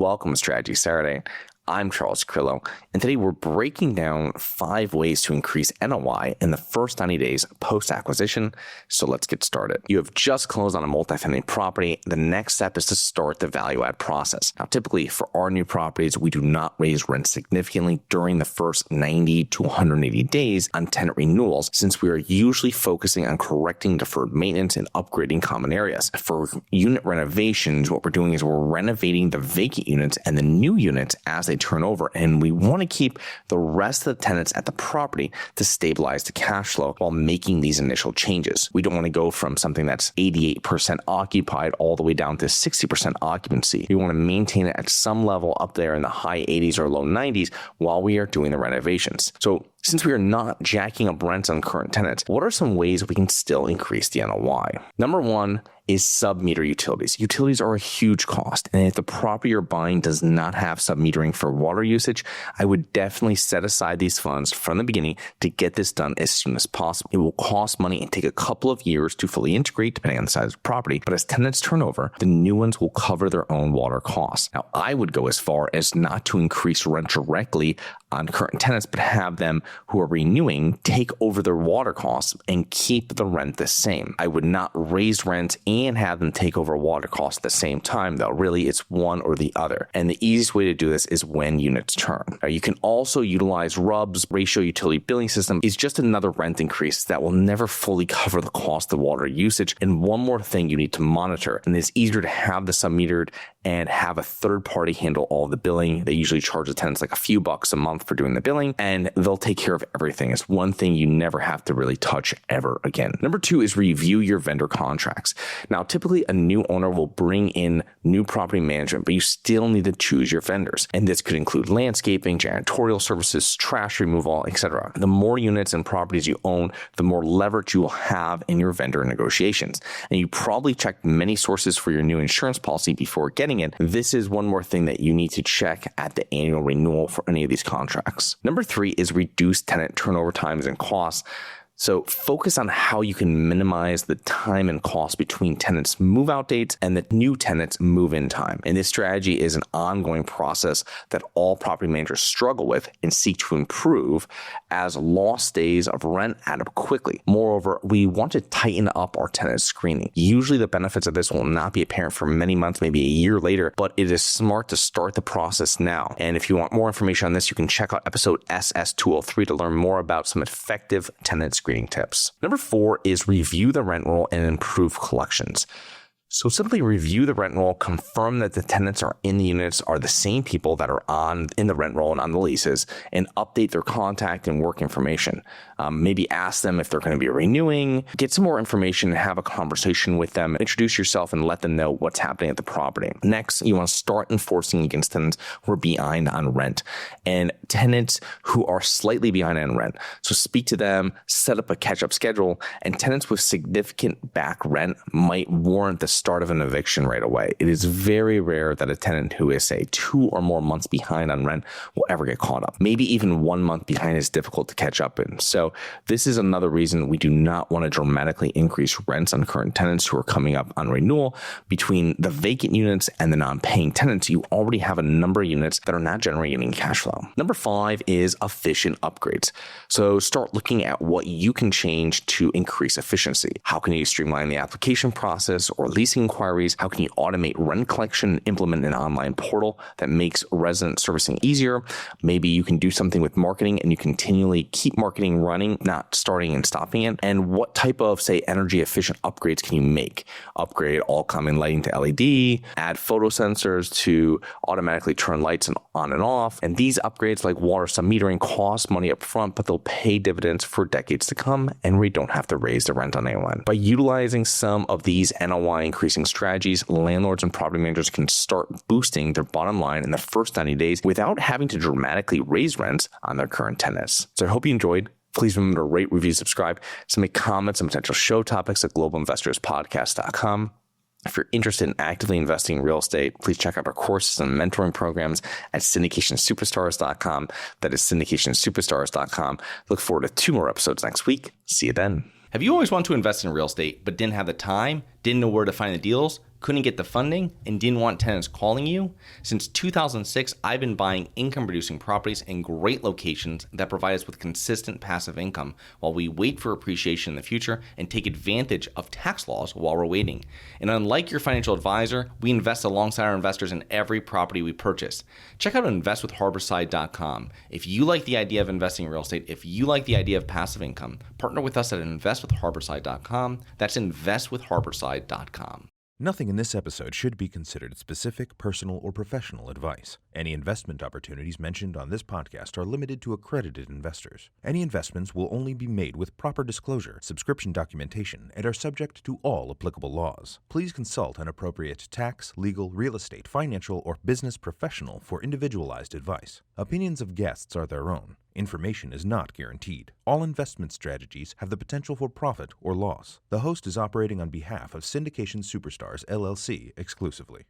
welcome to Strategy Saturday. I'm Charles Crillo, and today we're breaking down 5 ways to increase NOI in the first 90 days post-acquisition. So let's get started. You have just closed on a multifamily property. The next step is to start the value add process. Now, typically for our new properties, we do not raise rent significantly during the first 90 to 180 days on tenant renewals, since we are usually focusing on correcting deferred maintenance and upgrading common areas. For unit renovations, what we're doing is we're renovating the vacant units and the new units as they turn over, and we want to keep the rest of the tenants at the property to stabilize the cash flow while making these initial changes. We don't want to go from something that's 88% occupied all the way down to 60% occupancy. We want to maintain it at some level up there in the high 80s or low 90s while we are doing the renovations. So since we are not jacking up rents on current tenants, what are some ways we can still increase the NOI? Number one is sub-meter utilities. Utilities are a huge cost, and if the property you're buying does not have sub-metering for water usage, I would definitely set aside these funds from the beginning to get this done as soon as possible. It will cost money and take a couple of years to fully integrate depending on the size of the property, but as tenants turn over, the new ones will cover their own water costs. Now, I would go as far as not to increase rent directly on current tenants, but have them who are renewing take over their water costs and keep the rent the same. I would not raise rent and have them take over water costs at the same time, though. Really, it's one or the other. And the easiest way to do this is when units turn. Now, you can also utilize RUBS. Ratio utility billing system is just another rent increase that will never fully cover the cost of water usage. And one more thing you need to monitor, and it's easier to have the sub-metered and have a third party handle all the billing. They usually charge the tenants like a few bucks a month for doing the billing, and they'll take care of everything. It's one thing you never have to really touch ever again. Number 2 is review your vendor contracts. Now, typically a new owner will bring in new property management, but you still need to choose your vendors. And this could include landscaping, janitorial services, trash removal, etc. The more units and properties you own, the more leverage you will have in your vendor negotiations. And you probably checked many sources for your new insurance policy before getting it. This is one more thing that you need to check at the annual renewal for any of these contracts. Number 3 is reduce tenant turnover times and costs. So focus on how you can minimize the time and cost between tenants' move-out dates and the new tenants' move-in time. And this strategy is an ongoing process that all property managers struggle with and seek to improve as lost days of rent add up quickly. Moreover, we want to tighten up our tenant screening. Usually the benefits of this will not be apparent for many months, maybe a year later, but it is smart to start the process now. And if you want more information on this, you can check out episode SS269 to learn more about some effective tenant screening tips. Number 4 is review the rent roll and improve collections. So simply review the rent roll, confirm that the tenants are in the units are the same people that are in the rent roll and on the leases, and update their contact and work information. Maybe ask them if they're going to be renewing, get some more information and have a conversation with them, introduce yourself and let them know what's happening at the property. Next, you want to start enforcing against tenants who are behind on rent and tenants who are slightly behind on rent. So speak to them, set up a catch-up schedule, and tenants with significant back rent might warrant the start of an eviction right away. It is very rare that a tenant who is, say, 2 or more months behind on rent will ever get caught up. Maybe even 1 month behind is difficult to catch up in. So this is another reason we do not want to dramatically increase rents on current tenants who are coming up on renewal. Between the vacant units and the non-paying tenants, you already have a number of units that are not generating cash flow. Number 5 is efficient upgrades. So start looking at what you can change to increase efficiency. How can you streamline the application process or leasing inquiries? How can you automate rent collection and implement an online portal that makes resident servicing easier? Maybe you can do something with marketing and you continually keep marketing running, not starting and stopping it. And what type of, say, energy efficient upgrades can you make? Upgrade all common lighting to LED, add photo sensors to automatically turn lights on and off. And these upgrades like water submetering cost money up front, but they'll pay dividends for decades to come, and we don't have to raise the rent on anyone. By utilizing some of these NOI increasing strategies, landlords and property managers can start boosting their bottom line in the first 90 days without having to dramatically raise rents on their current tenants. So I hope you enjoyed. Please remember to rate, review, subscribe, submit comments and potential show topics at globalinvestorspodcast.com. If you're interested in actively investing in real estate, please check out our courses and mentoring programs at syndicationsuperstars.com. That is syndicationsuperstars.com. Look forward to 2 more episodes next week. See you then. Have you always wanted to invest in real estate but didn't have the time, didn't know where to find the deals? Couldn't get the funding and didn't want tenants calling you? Since 2006, I've been buying income-producing properties in great locations that provide us with consistent passive income while we wait for appreciation in the future and take advantage of tax laws while we're waiting. And unlike your financial advisor, we invest alongside our investors in every property we purchase. Check out investwithharborside.com. If you like the idea of investing in real estate, if you like the idea of passive income, partner with us at investwithharborside.com. That's investwithharborside.com. Nothing in this episode should be considered specific, personal, or professional advice. Any investment opportunities mentioned on this podcast are limited to accredited investors. Any investments will only be made with proper disclosure, subscription documentation, and are subject to all applicable laws. Please consult an appropriate tax, legal, real estate, financial, or business professional for individualized advice. Opinions of guests are their own. Information is not guaranteed. All investment strategies have the potential for profit or loss. The host is operating on behalf of Syndication Superstars, LLC exclusively.